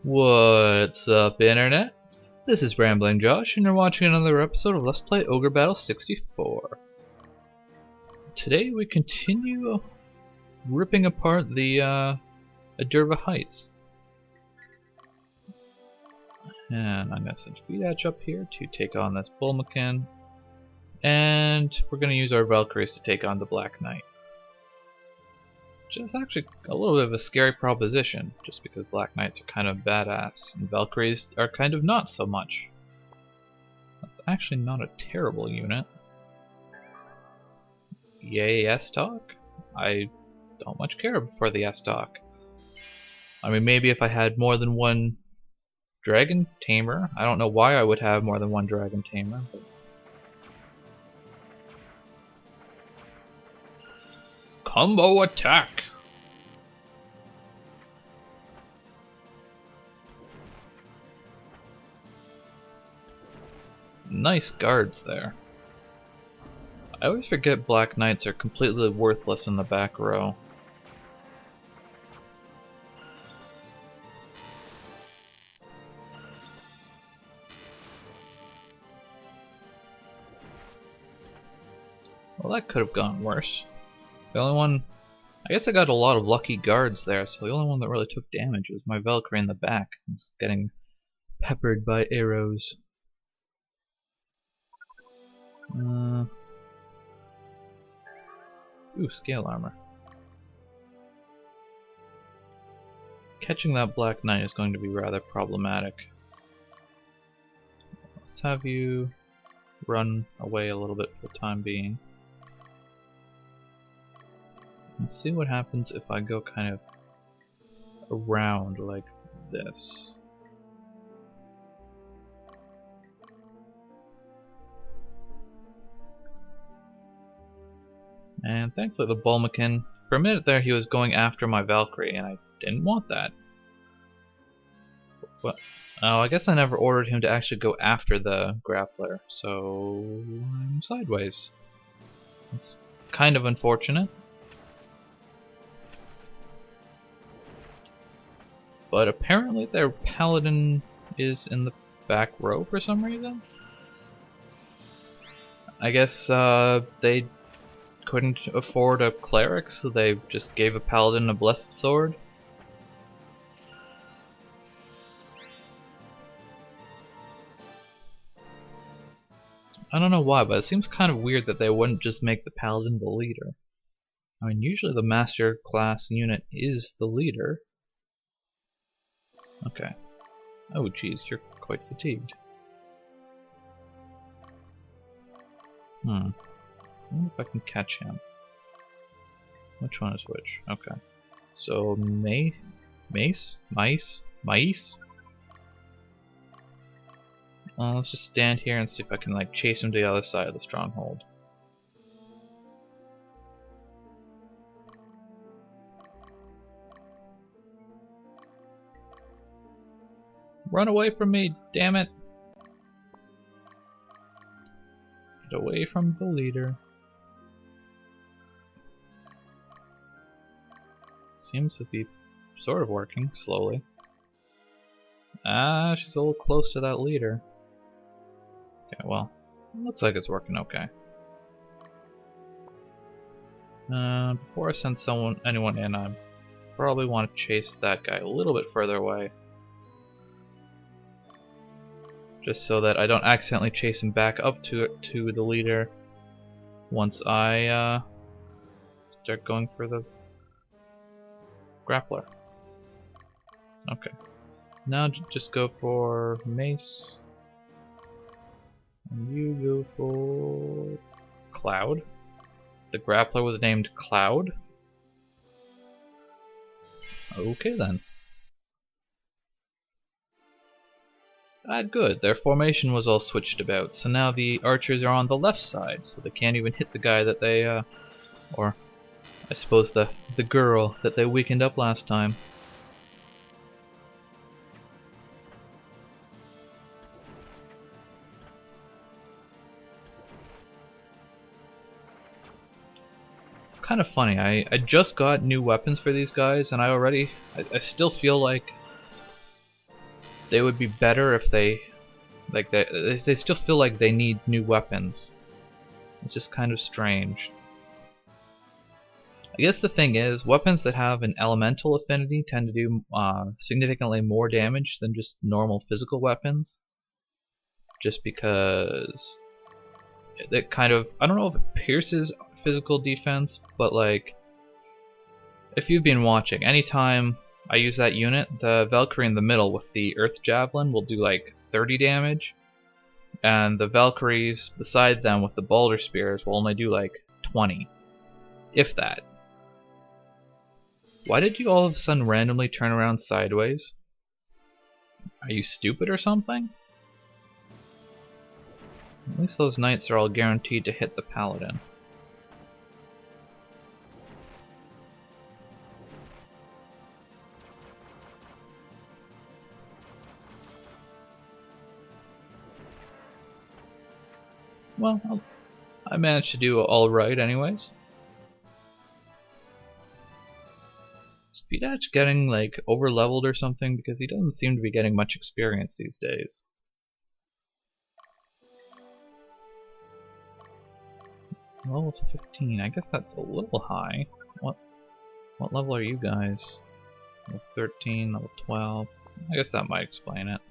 What's up, Internet? This is Rambling Josh, and you're watching another episode of Let's Play Ogre Battle 64. Today we continue ripping apart the Auderva Heights. And I'm going to send Speedhatch up here to take on this Bolmaukan. And we're going to use our Valkyries to take on the Black Knight. Which is actually a little bit of a scary proposition, just because Black Knights are kind of badass, and Valkyries are kind of not so much. That's actually not a terrible unit. Yay, S-Talk? I don't much care for the S-Talk. I mean, maybe if I had more than one Dragon Tamer. I don't know why I would have more than one Dragon Tamer, but... Combo attack! Nice guards there. I always forget Black Knights are completely worthless in the back row. Well, that could have gone worse. The only one... I guess I got a lot of lucky guards there, so the only one that really took damage was my Valkyrie in the back. It's getting peppered by arrows. Ooh, scale armor. Catching that Black Knight is going to be rather problematic. Let's have you run away a little bit for the time being. Let's see what happens if I go kind of around like this. And thankfully the Bolmaukan, for a minute there he was going after my Valkyrie, and I didn't want that. But, oh, I guess I never ordered him to actually go after the grappler, so I'm sideways. It's kind of unfortunate. But apparently their paladin is in the back row for some reason. I guess they couldn't afford a cleric, so they just gave a paladin a blessed sword. I don't know why, but it seems kind of weird that they wouldn't just make the paladin the leader. I mean, usually the master class unit is the leader. Okay. Oh geez, you're quite fatigued. I wonder if I can catch him. Which one is which? Okay. So, Mice? Let's just stand here and see if I can like chase him to the other side of the stronghold. Run away from me, damn it! Get away from the leader. Seems to be sort of working, slowly. Ah, she's a little close to that leader. Okay, well, looks like it's working okay. Before I send anyone in, I probably want to chase that guy a little bit further away. Just so that I don't accidentally chase him back up to the leader once I start going for the grappler. Okay. Now just go for Mace. And you go for Cloud. The grappler was named Cloud. Okay then. Good. Their formation was all switched about, so now the archers are on the left side, so they can't even hit the guy that they, or I suppose the girl that they weakened up last time. It's kind of funny. I just got new weapons for these guys, and I still feel like they would be better if they still feel like they need new weapons. It's just kind of strange. I guess the thing is, weapons that have an elemental affinity tend to do significantly more damage than just normal physical weapons. Just because it kind of, I don't know if it pierces physical defense, but like, if you've been watching, anytime I use that unit, the Valkyrie in the middle with the Earth Javelin will do like 30 damage, and the Valkyries beside them with the Boulder Spears will only do like 20, if that. Why did you all of a sudden randomly turn around sideways? Are you stupid or something? At least those knights are all guaranteed to hit the paladin. Well, I managed to do alright anyways. Is Speedhatch getting like over leveled or something? Because he doesn't seem to be getting much experience these days. Level 15, I guess that's a little high. What level are you guys? Level 13, level 12. I guess that might explain it.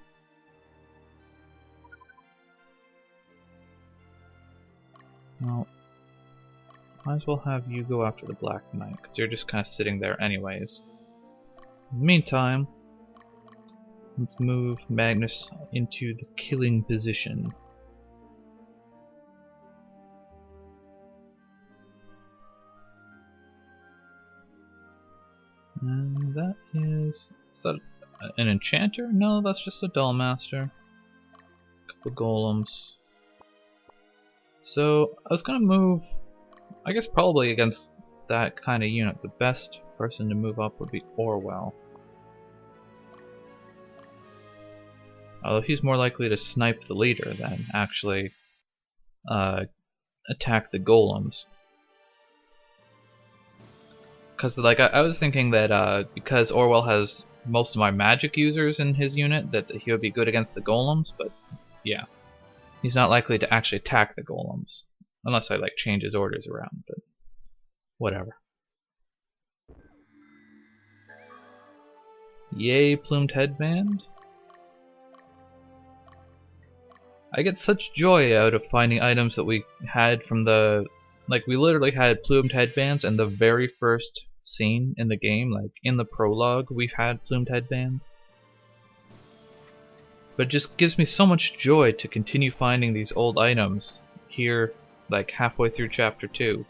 Well, might as well have you go after the Black Knight, because you're just kind of sitting there anyways. In the meantime, let's move Magnus into the killing position. And that is that an enchanter? No, that's just a Dullmaster. Couple golems. So I was gonna move, I guess probably against that kind of unit, the best person to move up would be Orwell. Although he's more likely to snipe the leader than actually attack the golems. Because like I was thinking that because Orwell has most of my magic users in his unit, that he would be good against the golems, but yeah. He's not likely to actually attack the golems. Unless I like change his orders around, but whatever. Yay, plumed headband. I get such joy out of finding items that we had from the... Like, we literally had plumed headbands in the very first scene in the game. Like, in the prologue, we've had plumed headbands. But it just gives me so much joy to continue finding these old items here, like, halfway through Chapter 2.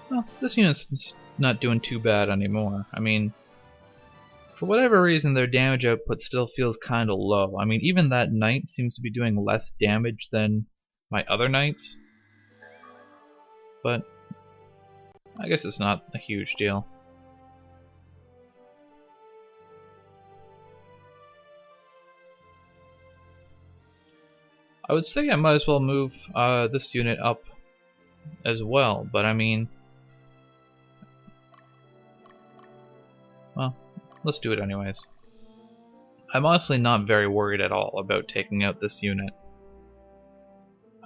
Well, this unit's not doing too bad anymore. I mean, for whatever reason, their damage output still feels kinda low. I mean, even that knight seems to be doing less damage than my other knights. But I guess it's not a huge deal. I would say I might as well move this unit up as well, but I mean... Well, let's do it anyways. I'm honestly not very worried at all about taking out this unit.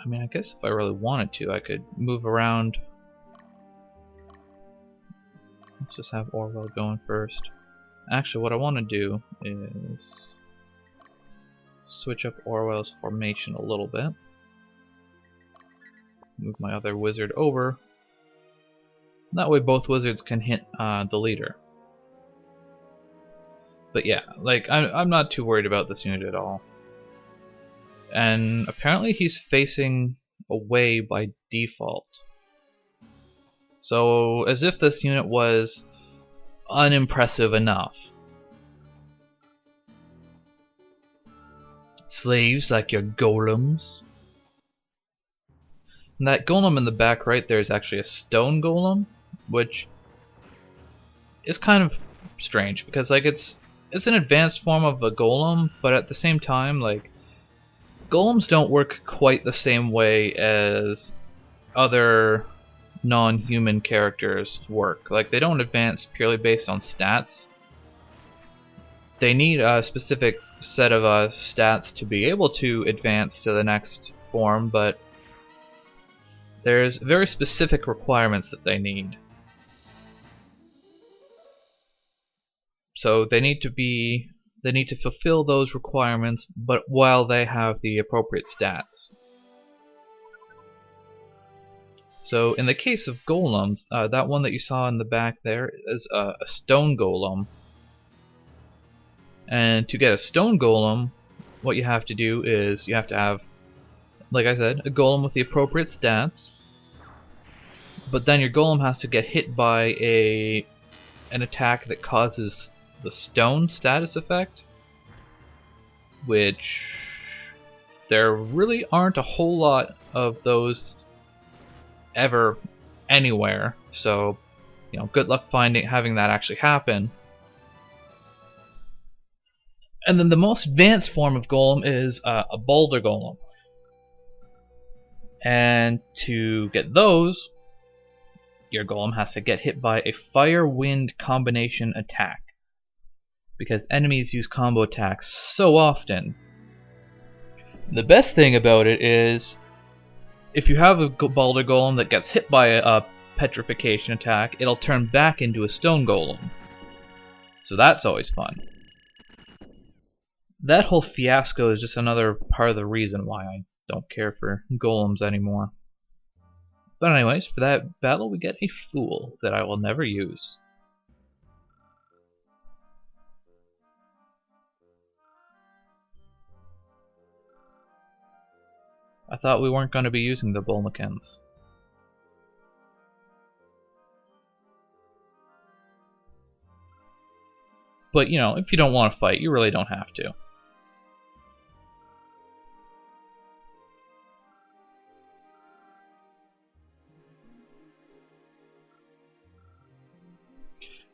I mean, I guess if I really wanted to, I could move around. Let's just have Orwell going first. Actually, what I want to do is switch up Orwell's formation a little bit. Move my other wizard over. That way both wizards can hit the leader. But yeah, like, I'm not too worried about this unit at all. And apparently he's facing away by default. So, as if this unit was unimpressive enough. Slaves like your golems. And that golem in the back right there is actually a stone golem, which is kind of strange because like it's it's an advanced form of a golem, but at the same time, like, golems don't work quite the same way as other non-human characters work. Like, they don't advance purely based on stats. They need a specific set of stats to be able to advance to the next form, but there's very specific requirements that they need. So they need to fulfill those requirements, but while they have the appropriate stats. So in the case of golems, that one that you saw in the back there is a stone golem. And to get a stone golem, what you have to do is you have to have, like I said, a golem with the appropriate stats. But then your golem has to get hit by an attack that causes the stone status effect, which there really aren't a whole lot of those ever anywhere. So, you know, good luck having that actually happen. And then the most advanced form of golem is a boulder golem. And to get those, your golem has to get hit by a fire-wind combination attack, because enemies use combo attacks so often. The best thing about it is, if you have a boulder golem that gets hit by a petrification attack, it'll turn back into a stone golem. So that's always fun. That whole fiasco is just another part of the reason why I don't care for golems anymore. But anyways, for that battle we get a fool that I will never use. I thought we weren't going to be using the Bolmaukans. But, you know, if you don't want to fight, you really don't have to.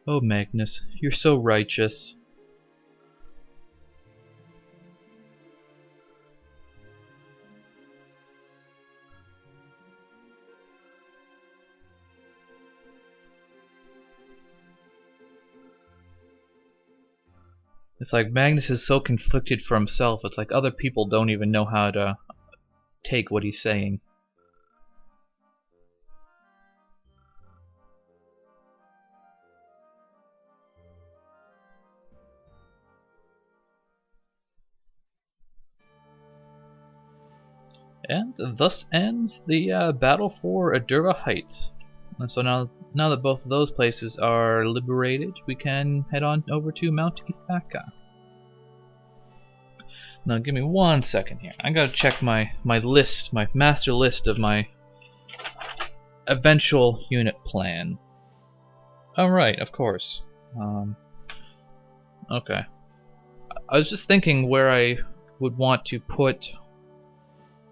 Oh, Magnus, you're so righteous. It's like Magnus is so conflicted for himself, it's like other people don't even know how to take what he's saying. And thus ends the battle for Adura Heights. And so now that both of those places are liberated, we can head on over to Mount Ithaka. Now give me 1 second here. I gotta check my list, my master list of my eventual unit plan. Alright, of course. Okay. I was just thinking where I would want to put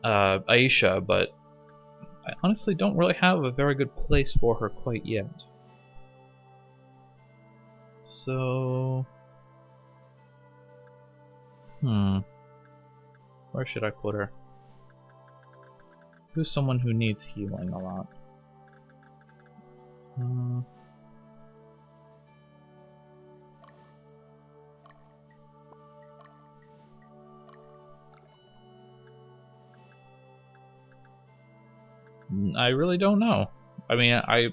Aisha, but I honestly don't really have a very good place for her quite yet. So... where should I put her? Who's someone who needs healing a lot? I really don't know. I mean, I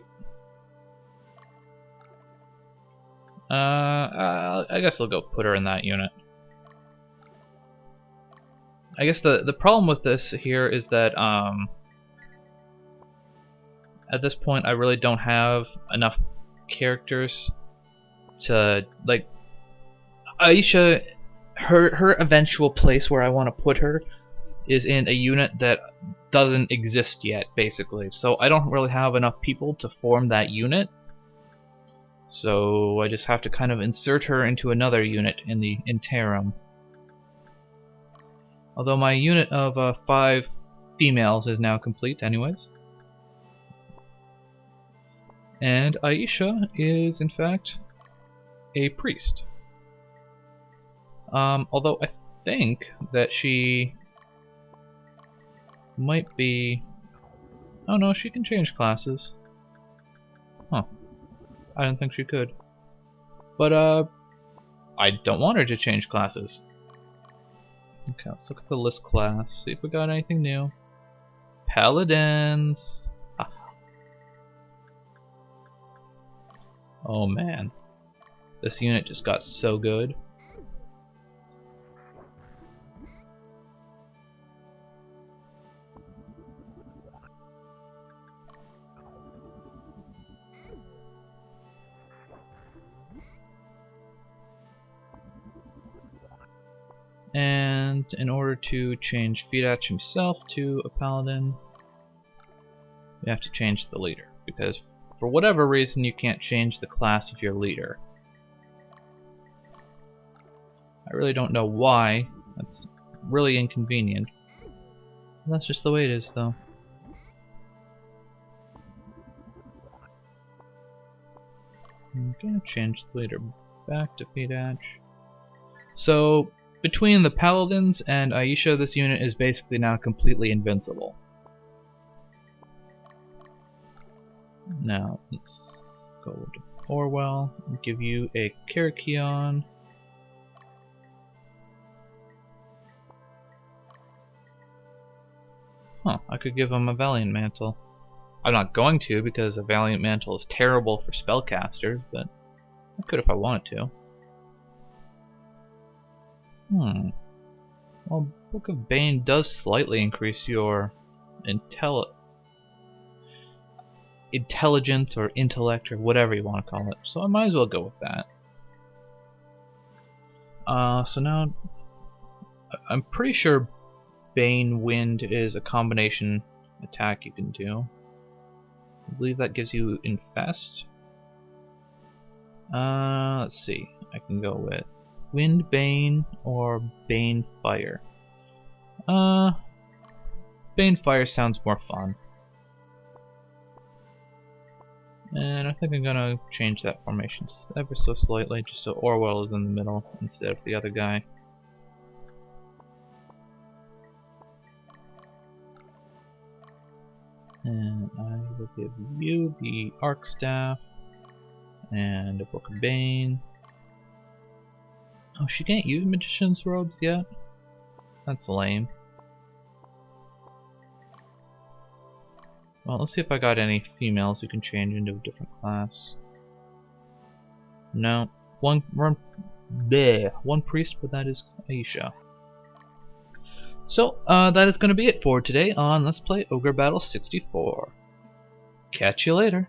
guess I'll go put her in that unit. I guess the problem with this here is that at this point I really don't have enough characters to, like, Aisha, her eventual place where I want to put her is in a unit that doesn't exist yet, basically. So I don't really have enough people to form that unit. So I just have to kind of insert her into another unit in the interim. Although my unit of 5 females is now complete anyways. And Aisha is, in fact, a priest. Although I think that she might be... Oh no, she can change classes. Huh. I didn't think she could. But, I don't want her to change classes. Okay, let's look at the list class, see if we got anything new. Paladins! Ah. Oh man. This unit just got so good. And in order to change Fidach himself to a paladin, we have to change the leader, because for whatever reason you can't change the class of your leader. I really don't know why. That's really inconvenient. That's just the way it is, though. I'm gonna change the leader back to Fidach. So, between the Paladins and Aisha, this unit is basically now completely invincible. Now, let's go to Orwell and give you a Karakion. Huh, I could give him a Valiant Mantle. I'm not going to, because a Valiant Mantle is terrible for spellcasters, but I could if I wanted to. Well, Book of Bane does slightly increase your intelligence or intellect or whatever you want to call it, so I might as well go with that. So now, I'm pretty sure Bane Wind is a combination attack you can do. I believe that gives you Infest. Let's see, I can go with Wind Bane or Bane Fire. Bane Fire sounds more fun. And I think I'm gonna change that formation ever so slightly, just so Orwell is in the middle instead of the other guy. And I will give you the Arc Staff and a Book of Bane. Oh, she can't use Magician's Robes yet? That's lame. Well, let's see if I got any females who can change into a different class. No. One priest, but that is Aisha. So, that is going to be it for today on Let's Play Ogre Battle 64. Catch you later.